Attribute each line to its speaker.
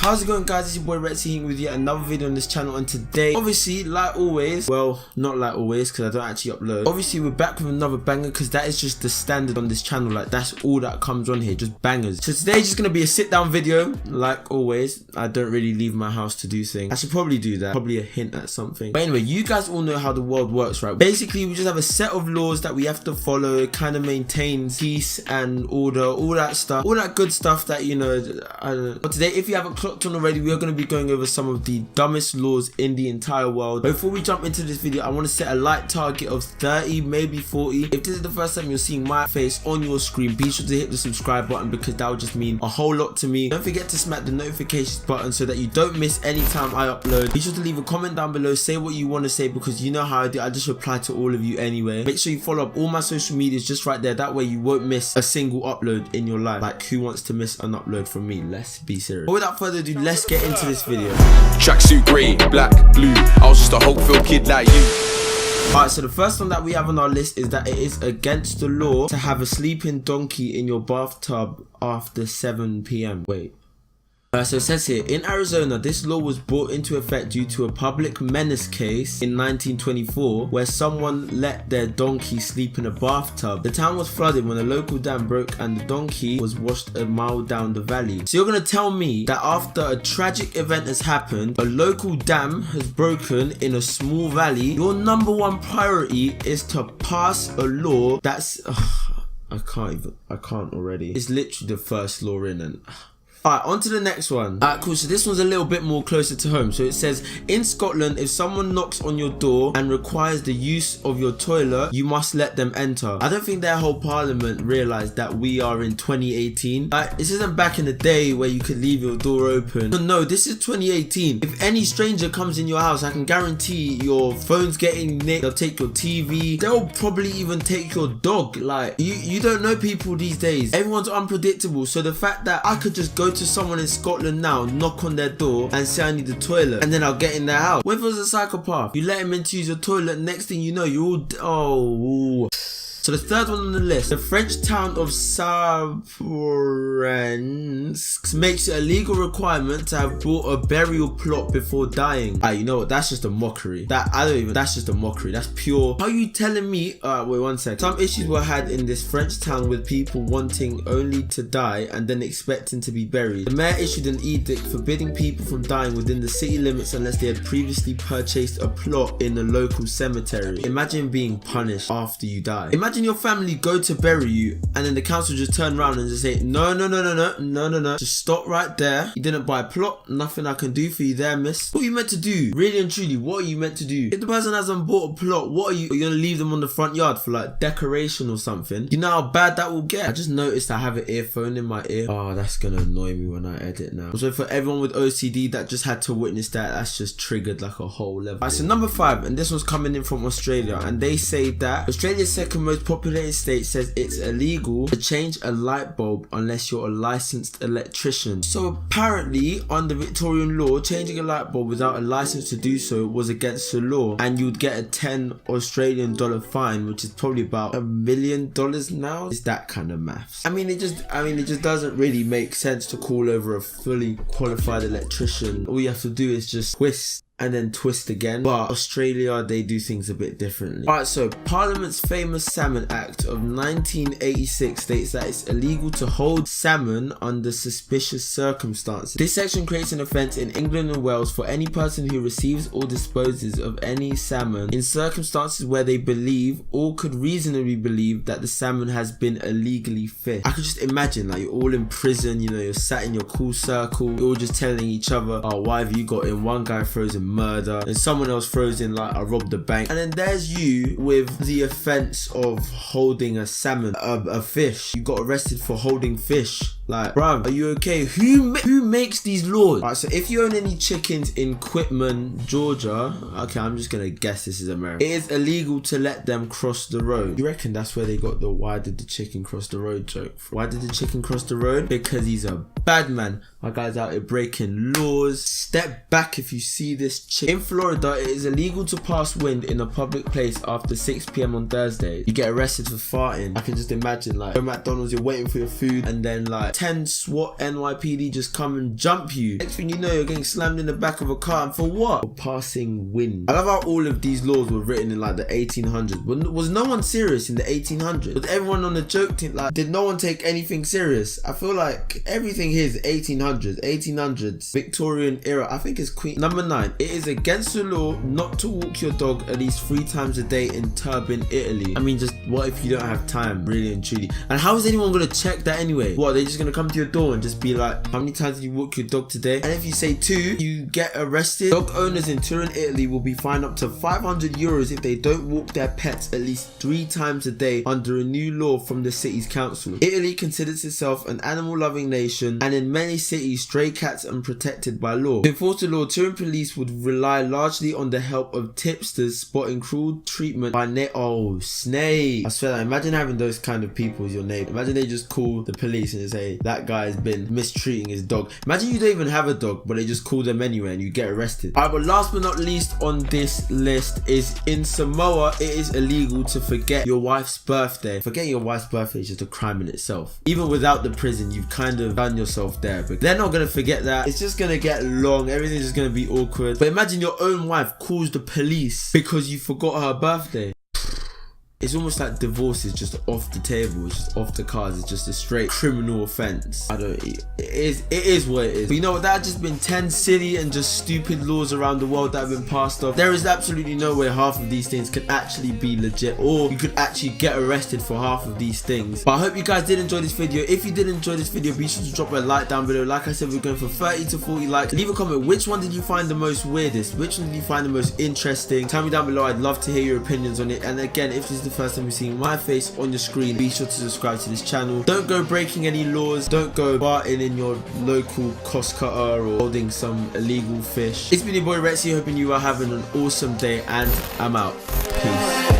Speaker 1: How's it going, guys? It's your boy Retzii here with yet another video on this channel, and today, obviously, like always, well, not like always because I don't actually upload. Obviously, we're back with another banger because that is just the standard on this channel. Like, that's all that comes on here, just bangers. So today's just gonna be a sit-down video, like always. I don't really leave my house to do things. I should probably do that. Probably a hint at something. But anyway, you guys all know how the world works, right? Basically, we just have a set of laws that we have to follow. It kind of maintains peace and order, all that stuff, all that good stuff that, you know, I don't know. But today, if you haven't clocked on already, we are going to be going over some of the dumbest laws in the entire world. Before we jump into this video, I want to set a like target of 30, maybe 40. If this is the first time you're seeing my face on your screen, be sure to hit the subscribe button because that would just mean a whole lot to me. Don't forget to smack the notifications button so that you don't miss any time I upload. Be sure to leave a comment down below, say what you want to say, because you know how I do. I just reply to all of you anyway. Make sure you follow up all my social medias just right there. That way you won't miss a single upload in your life. Like, who wants to miss an upload from me? Let's be serious. But without further ado, let's get into this video.
Speaker 2: Tracksuit grey, black, blue. I was just a Hopefield kid like you.
Speaker 1: Alright, so the first one that we have on our list is that it is against the law to have a sleeping donkey in your bathtub after 7 PM. Wait. So it says here, in Arizona, this law was brought into effect due to a public menace case in 1924 where someone let their donkey sleep in a bathtub. The town was flooded when a local dam broke and the donkey was washed a mile down the valley. So you're going to tell me that after a tragic event has happened, a local dam has broken in a small valley, your number one priority is to pass a law that's... I can't already. It's literally the first law in and... Alright, on to the next one. Alright, cool. So this one's a little bit more closer to home. So it says, in Scotland, if someone knocks on your door and requires the use of your toilet, you must let them enter. I don't think their whole parliament realised that we are in 2018. Like, this isn't back in the day where you could leave your door open. No, this is 2018. If any stranger comes in your house, I can guarantee your phone's getting nicked. They'll take your TV. They'll probably even take your dog. Like, you don't know people these days. Everyone's unpredictable. So the fact that I could just go to someone in Scotland now, knock on their door and say I need the toilet, and then I'll get in their house. What if it was a psychopath? You let him in to use your toilet, next thing you know, you're all... So the third one on the list, the French town of Saint-Laurent makes it a legal requirement to have bought a burial plot before dying. You know what? That's just a mockery. That's just a mockery. That's pure. How are you telling me? Wait 1 sec. Some issues were had in this French town with people wanting only to die and then expecting to be buried. The mayor issued an edict forbidding people from dying within the city limits unless they had previously purchased a plot in the local cemetery. Imagine being punished after you die. Imagine your family go to bury you and then the council just turn around and just say, no, just stop right there. You didn't buy a plot, nothing I can do for you there, miss. What are you meant to do? Really and truly, what are you meant to do? If the person hasn't bought a plot, what are you gonna leave them on the front yard for like decoration or something? You know how bad that will get? I just noticed I have an earphone in my ear. Oh, that's gonna annoy me when I edit now. So for everyone with OCD that just had to witness that, that's just triggered like a whole level. Alright, so number 5, and this one's coming in from Australia, and they say that Australia's second most populated state says it's illegal to change a light bulb unless you're a licensed electrician. So apparently, under Victorian law, changing a light bulb without a license to do so was against the law, and you'd get a $10 Australian fine, which is probably about $1 million now. It's that kind of maths. I mean, it just doesn't really make sense to call over a fully qualified electrician. All you have to do is just twist and then twist again. But Australia, they do things a bit differently. Alright, so Parliament's famous Salmon Act of 1986 states that it's illegal to hold salmon under suspicious circumstances. This section creates an offence in England and Wales for any person who receives or disposes of any salmon in circumstances where they believe or could reasonably believe that the salmon has been illegally fished. I could just imagine, like, you're all in prison, you know, you're sat in your cool circle, you're all just telling each other, oh, why have you got in? One guy throws in murder and someone else throws in like I robbed a bank, and then there's you with the offense of holding a salmon, a fish. You got arrested for holding fish. Like, bruv, are you okay? Who makes these laws? Alright, so if you own any chickens in Quitman, Georgia, okay, I'm just gonna guess this is America, it is illegal to let them cross the road. You reckon that's where they got the why did the chicken cross the road joke from? Why did the chicken cross the road? Because he's a bad man. My guy's out here breaking laws. Step back if you see this chicken. In Florida, it is illegal to pass wind in a public place after 6 PM on Thursday. You get arrested for farting. I can just imagine, like, at McDonalds, you're waiting for your food and then like like 10 SWAT NYPD just come and jump you. Next thing you know, you're getting slammed in the back of a car, and for what? For passing wind. I love how all of these laws were written in like the 1800s. Was no one serious in the 1800s? Was everyone on a joke team? Like, did no one take anything serious? I feel like everything here is 1800s, Victorian era. I think it's Queen. Number 9, it is against the law not to walk your dog at least 3 times a day in Turbin, Italy. I mean, just what if you don't have time, really and truly? And how is anyone gonna check that anyway? What, they're just gonna come to your door and just be like, how many times did you walk your dog today? And if you say 2, you get arrested. Dog owners in Turin, Italy will be fined up to 500 euros if they don't walk their pets at least 3 times a day under a new law from the city's council. Italy considers itself an animal-loving nation, and in many cities, stray cats are protected by law. To enforce the law, Turin police would rely largely on the help of tipsters spotting cruel treatment by oh, snake. I swear, imagine having those kind of people as your neighbor. Imagine they just call the police and they say, that guy has been mistreating his dog. Imagine you don't even have a dog, but they just call them anyway and you get arrested. Alright, but last but not least on this list is in Samoa, it is illegal to forget your wife's birthday. Forgetting your wife's birthday is just a crime in itself. Even without the prison, you've kind of done yourself there, but they're not gonna forget that. It's just gonna get long, everything's just gonna be awkward. But imagine your own wife calls the police because you forgot her birthday. It's almost like divorce is just off the table, it's just off the cards, it's just a straight criminal offense. It is what it is. But you know what, that has just been 10 silly and just stupid laws around the world that have been passed off. There is absolutely no way half of these things can actually be legit, or you could actually get arrested for half of these things. But I hope you guys did enjoy this video. If you did enjoy this video, be sure to drop a like down below. Like I said, we're going for 30 to 40 likes. Leave a comment, which one did you find the most weirdest? Which one did you find the most interesting? Tell me down below, I'd love to hear your opinions on it. And again, if this is the first time you're seeing my face on your screen, be sure to subscribe to this channel. Don't go breaking any laws, don't go barting in your local cost cutter or holding some illegal fish. It's been your boy Retzii, hoping you are having an awesome day, and I'm out. Peace.